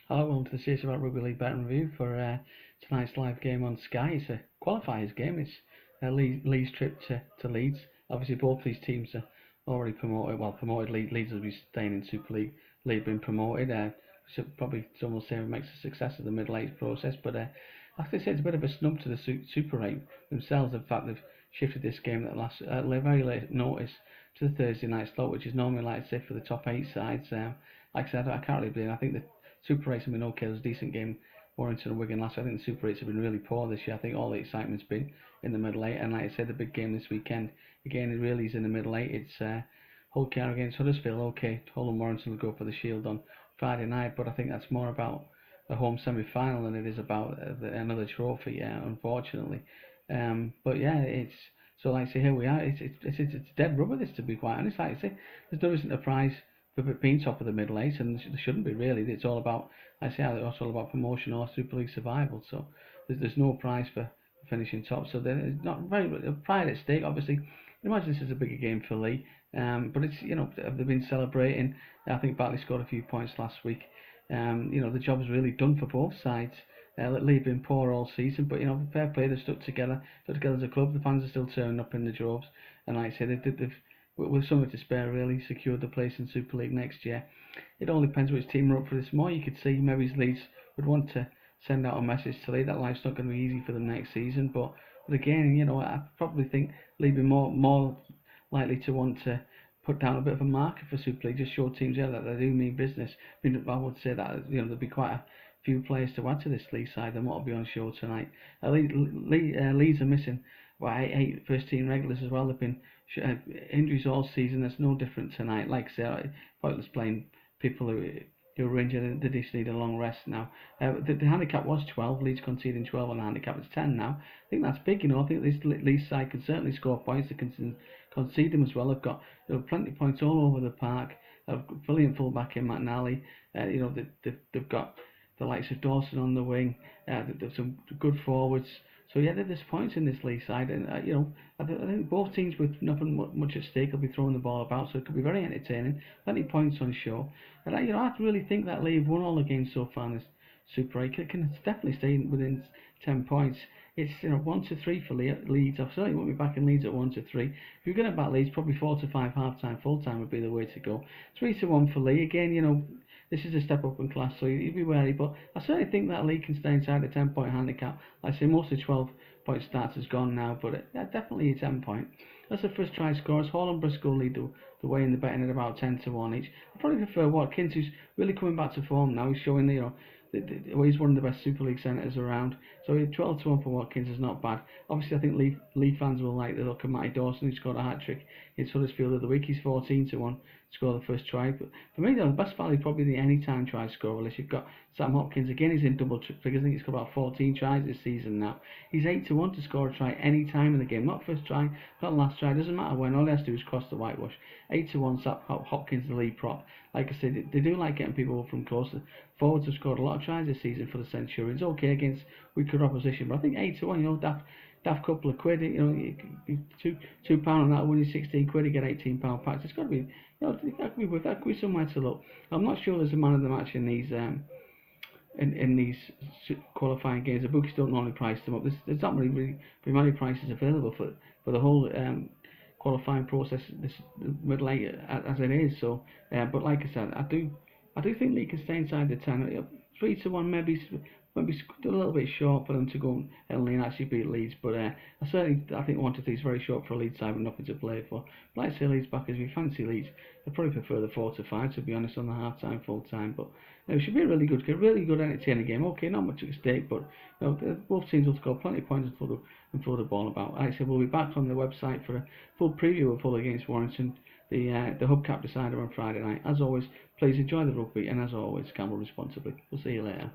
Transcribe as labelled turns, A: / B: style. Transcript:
A: Hello, welcome to the series about Rugby League betting review for tonight's live game on Sky. It's a qualifiers game. It's Lee's trip to Leeds. Obviously, both these teams are already promoted. Well, promoted. Leeds will be staying in Super League. Leigh been promoted. So probably some will say it makes a success of the middle eight process. But I have to say it's a bit of a snub to the Super 8 themselves. The fact they've shifted this game at last very late notice to the Thursday night slot, which is normally like say for the top 8 sides. Like I said, I can't really blame. I think the Super 8's have been okay. It was a decent game. Warrington and Wigan last year. I think the Super 8's have been really poor this year. I think all the excitement's been in the middle 8. And like I said, the big game this weekend, again, it really is in the middle 8. It's Hull KR against Huddersfield. Okay, Hull and Warrington will go for the Shield on Friday night. But I think that's more about the home semi-final than it is about another trophy, unfortunately. But yeah, it's so like I say, here we are. It's dead rubber, this, to be quite honest. Like I say, there's no reason to prize for being top of the middle eight, and there shouldn't be really. It's all about, like I say, it's all about promotion or Super League survival. So there's no prize for finishing top. So there's not very pride at stake. Obviously, imagine this is a bigger game for Leigh. But it's they've been celebrating. I think Bartley scored a few points last week. The job's really done for both sides. Leigh have been poor all season, but fair play. They've stuck together as a club. The fans are still turning up in the droves, and like I say, they've with something to spare, really secured the place in Super League next year. It all depends which team are up for this more. You could see maybe Leeds would want to send out a message to Leigh that life's not going to be easy for them next season. But again, I probably think Leigh be more likely to want to put down a bit of a marker for Super League, just show teams that they do mean business. I would say that there'll be quite a few players to add to this League side than what will be on show tonight. Leeds are missing eight first team regulars as well. They've been injuries all season. That's no different tonight. Like I said, pointless playing people who were injured. They just need a long rest now. The handicap was 12. Leeds conceding 12 on the handicap. It's 10 now. I think that's big. I think this Leeds side can certainly score points. They can concede them as well. They've got plenty of points all over the park. Brilliant fullback in McNally. They've got the likes of Dawson on the wing. There's some good forwards. So yeah, there's points in this League side, and I think both teams with nothing much at stake will be throwing the ball about, so it could be very entertaining. Plenty of points on show, and I really think that Leigh have won all the games so far in this Super 8. Can definitely stay within 10 points. It's 1-3 for Leeds. I certainly won't be backing Leeds at 1-3. If you're going to back Leeds, probably 4-5 half time, full time would be the way to go. 3-1 for Leigh. Again, this is a step up in class, so you'd be wary. But I certainly think that Leigh can stay inside the 10-point handicap. Like I say, most of the 12-point starts has gone now, but definitely a 10-point. That's the first try scorers. Hall and Briscoe lead the way in the betting at about 10-1 each. I probably prefer Watkins, who's really coming back to form now. He's showing he's one of the best Super League centres around. So 12-1 for Watkins is not bad. Obviously, I think Leigh fans will like the look of Matty Dawson, who scored a hat-trick in Huddersfield of the week. He's 14-1 to score the first try. But for me, the best value is probably the anytime try scorer list. You've got Sam Hopkins. Again, he's in double figures. I think he's got about 14 tries this season now. He's 8-1 to score a try any time in the game. Not first try, not last try. Doesn't matter when. All he has to do is cross the whitewash. 8-1 Sam Hopkins, the lead prop. Like I said, they do like getting people from closer. Forwards have scored a lot of tries this season for the Centurions. Okay against weaker opposition, but I think 8-1, daft couple of quid. £2 on that, winning 16 quid, you get £18 packs. It's got to be, that could be somewhere to look. I'm not sure there's a man of the match in these in these qualifying games. The bookies don't normally price them up. There's not really many prices available for the whole qualifying process, this middle eight as it is. So, but like I said, I do think Leigh can stay inside the 10. 3-1 maybe a little bit short for them to go and actually beat Leeds, but I think 1-3 is very short for a Leeds side with nothing to play for. But like I say, Leeds backers, we fancy Leeds. I probably prefer the 4-5 to be honest on the half time, full time. But it should be a really good entertaining game. Okay, not much at stake, but both teams will score plenty of points and throw the ball about. Like I said, we'll be back on the website for a full preview of Hull against Warrington, the hubcap decider on Friday night. As always, please enjoy the rugby, and as always, gamble responsibly. We'll see you later.